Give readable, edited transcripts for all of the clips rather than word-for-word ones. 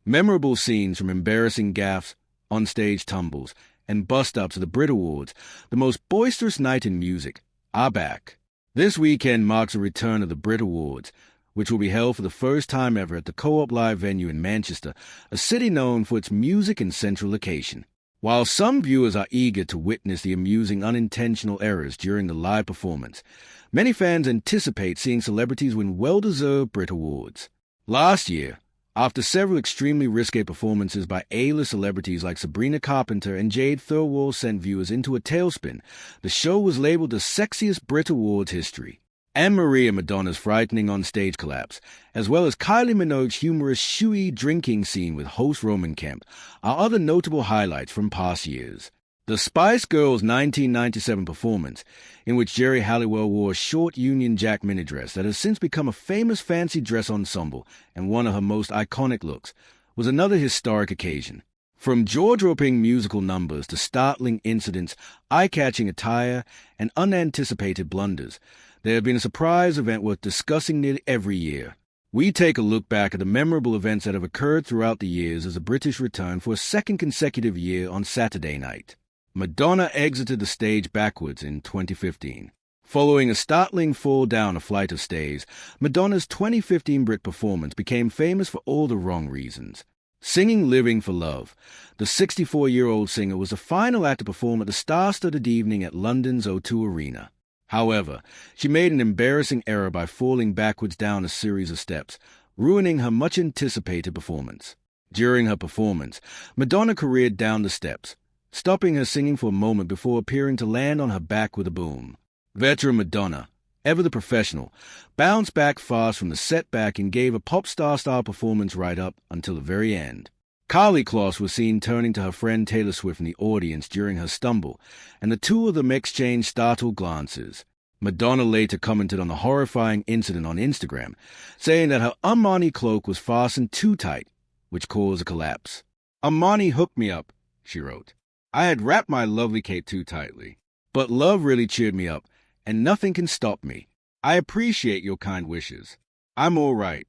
Memorable scenes from embarrassing gaffes, onstage tumbles, and bust-ups at the BRIT Awards, the most boisterous night in music, are back. This weekend marks the return of the BRIT Awards, which will be held for the first time ever at the Co-op Live venue in Manchester, a city known for its music and central location. While some viewers are eager to witness the amusing unintentional errors during the live performance, many fans anticipate seeing celebrities win well-deserved BRIT Awards. Last year, after several extremely risque performances by A-list celebrities like Sabrina Carpenter and Jade Thirlwall sent viewers into a tailspin, the show was labeled the sexiest BRIT Awards history. Anne-Marie and Madonna's frightening on-stage collapse, as well as Kylie Minogue's humorous shoey drinking scene with host Roman Kemp, are other notable highlights from past years. The Spice Girls' 1997 performance, in which Geri Halliwell wore a short Union Jack mini dress that has since become a famous fancy dress ensemble and one of her most iconic looks, was another historic occasion. From jaw-dropping musical numbers to startling incidents, eye-catching attire, and unanticipated blunders, there have been a surprise event worth discussing nearly every year. We take a look back at the memorable events that have occurred throughout the years as the British return for a second consecutive year on Saturday night. Madonna exited the stage backwards in 2015. Following a startling fall down a flight of stairs, Madonna's 2015 BRIT performance became famous for all the wrong reasons. Singing Living for Love, the 64-year-old singer was the final act to perform at the star-studded evening at London's O2 Arena. However, she made an embarrassing error by falling backwards down a series of steps, ruining her much-anticipated performance. During her performance, Madonna careered down the steps, stopping her singing for a moment before appearing to land on her back with a boom. Veteran Madonna, ever the professional, bounced back fast from the setback and gave a pop star-style performance right up until the very end. Karlie Kloss was seen turning to her friend Taylor Swift in the audience during her stumble, and the two of them exchanged startled glances. Madonna later commented on the horrifying incident on Instagram, saying that her Armani cloak was fastened too tight, which caused a collapse. "Armani hooked me up," she wrote. "I had wrapped my lovely cape too tightly. But love really cheered me up, and nothing can stop me. I appreciate your kind wishes. I'm all right.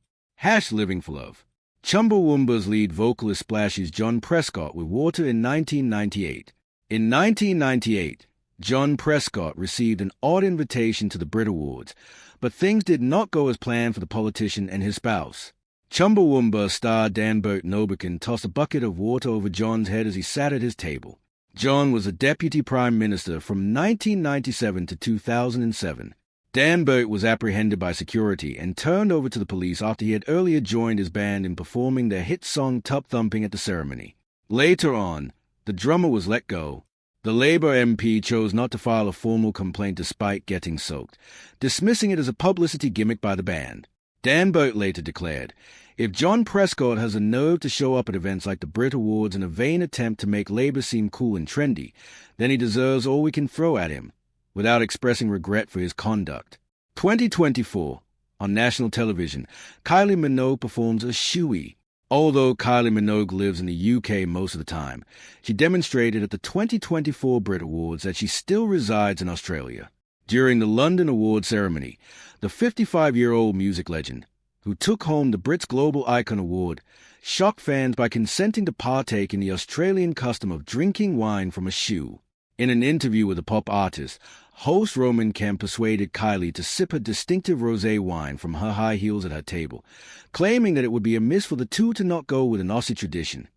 #Living for Love." Chumbawamba's lead vocalist splashes John Prescott with water in 1998. In 1998, John Prescott received an odd invitation to the BRIT Awards, but things did not go as planned for the politician and his spouse. Chumbawamba star Danbert Nobikin tossed a bucket of water over John's head as he sat at his table. John was a deputy prime minister from 1997 to 2007. Danbert was apprehended by security and turned over to the police after he had earlier joined his band in performing their hit song Tub Thumping at the ceremony. Later on, the drummer was let go. The Labour MP chose not to file a formal complaint despite getting soaked, dismissing it as a publicity gimmick by the band. Danbert later declared, "If John Prescott has the nerve to show up at events like the BRIT Awards in a vain attempt to make Labour seem cool and trendy, then he deserves all we can throw at him," without expressing regret for his conduct. 2024, on national television, Kylie Minogue performs a shoey. Although Kylie Minogue lives in the UK most of the time, she demonstrated at the 2024 BRIT Awards that she still resides in Australia. During the London Awards ceremony, the 55-year-old music legend, who took home the Brits Global Icon Award, shocked fans by consenting to partake in the Australian custom of drinking wine from a shoe. In an interview with the pop artist, host Roman Kemp persuaded Kylie to sip her distinctive rosé wine from her high heels at her table, claiming that it would be amiss for the two to not go with an Aussie tradition.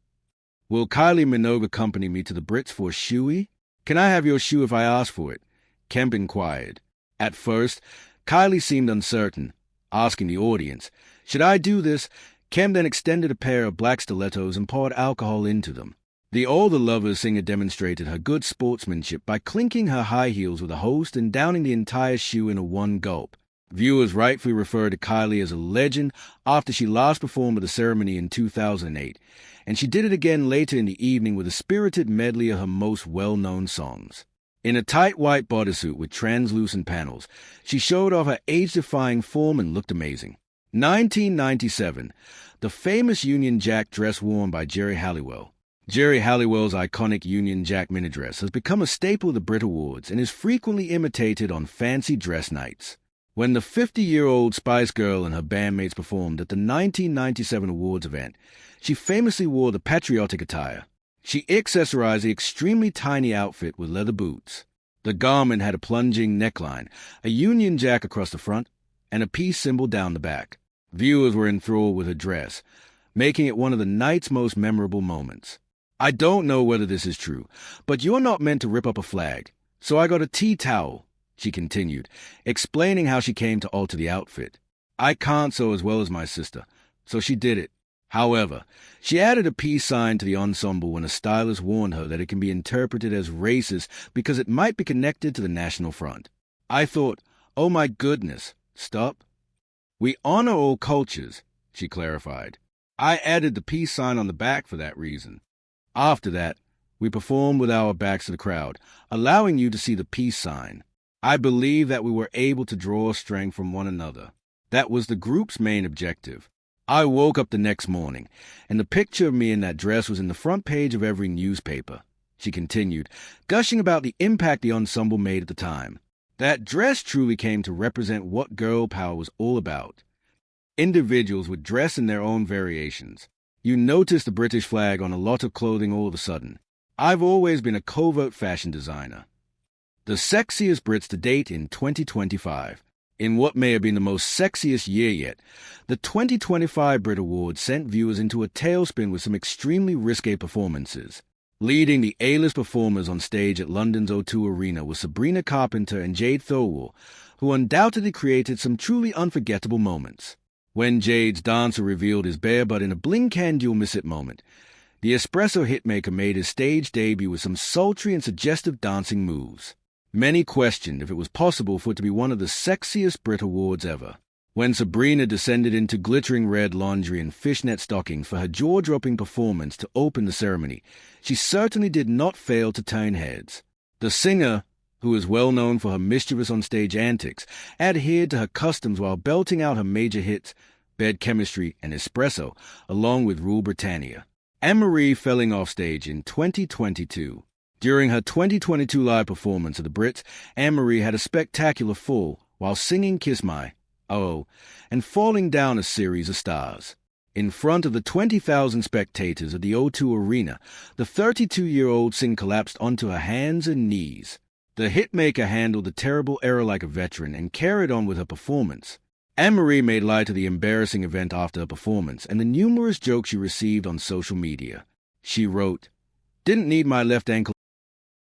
"Will Kylie Minogue accompany me to the Brits for a shoey? Can I have your shoe if I ask for it?" Kemp inquired. At first, Kylie seemed uncertain, asking the audience, "Should I do this?" Kemp then extended a pair of black stilettos and poured alcohol into them. The All the Lovers singer demonstrated her good sportsmanship by clinking her high heels with a host and downing the entire shoe in a one gulp. Viewers rightfully refer to Kylie as a legend after she last performed at the ceremony in 2008, and she did it again later in the evening with a spirited medley of her most well-known songs. In a tight white bodysuit with translucent panels, she showed off her age-defying form and looked amazing. 1997, the famous Union Jack dress worn by Geri Halliwell. Geri Halliwell's iconic Union Jack mini dress has become a staple of the BRIT Awards and is frequently imitated on fancy dress nights. When the 50-year-old Spice Girl and her bandmates performed at the 1997 awards event, she famously wore the patriotic attire. She accessorized the extremely tiny outfit with leather boots. The garment had a plunging neckline, a Union Jack across the front, and a peace symbol down the back. Viewers were enthralled with her dress, making it one of the night's most memorable moments. I don't know whether this is true, but you're not meant to rip up a flag, so I got a tea towel, she continued, explaining how she came to alter the outfit. I can't sew as well as my sister, so she did it. However, she added a peace sign to the ensemble when a stylist warned her that it can be interpreted as racist because it might be connected to the National Front. I thought, oh my goodness, stop. We honor all cultures, she clarified. I added the peace sign on the back for that reason. After that, we performed with our backs to the crowd, allowing you to see the peace sign. I believe that we were able to draw strength from one another. That was the group's main objective. I woke up the next morning, and the picture of me in that dress was in the front page of every newspaper, she continued, gushing about the impact the ensemble made at the time. That dress truly came to represent what girl power was all about. Individuals would dress in their own variations. You notice the British flag on a lot of clothing all of a sudden. I've always been a covert fashion designer. The sexiest Brits to date in 2025. In what may have been the most sexiest year yet, the 2025 BRIT Awards sent viewers into a tailspin with some extremely risque performances. Leading the A-list performers on stage at London's O2 Arena was Sabrina Carpenter and Jade Thirlwall, who undoubtedly created some truly unforgettable moments. When Jade's dancer revealed his bare butt in a blink-and-you'll-miss-it moment, the espresso hitmaker made his stage debut with some sultry and suggestive dancing moves. Many questioned if it was possible for it to be one of the sexiest BRIT Awards ever. When Sabrina descended into glittering red lingerie and fishnet stockings for her jaw-dropping performance to open the ceremony, she certainly did not fail to turn heads. The singer, who is well known for her mischievous on-stage antics, adhered to her customs while belting out her major hits, Bad Chemistry and Espresso, along with Rule Britannia. Anne-Marie felling off stage in 2022. During her 2022 live performance of the Brits, Anne-Marie had a spectacular fall while singing Kiss My, Oh, and falling down a series of stars. In front of the 20,000 spectators at the O2 Arena, the 32-year-old singer collapsed onto her hands and knees. The hitmaker handled the terrible error like a veteran and carried on with her performance. Anne-Marie made light of the embarrassing event after her performance and the numerous jokes she received on social media. She wrote, "Didn't need my left ankle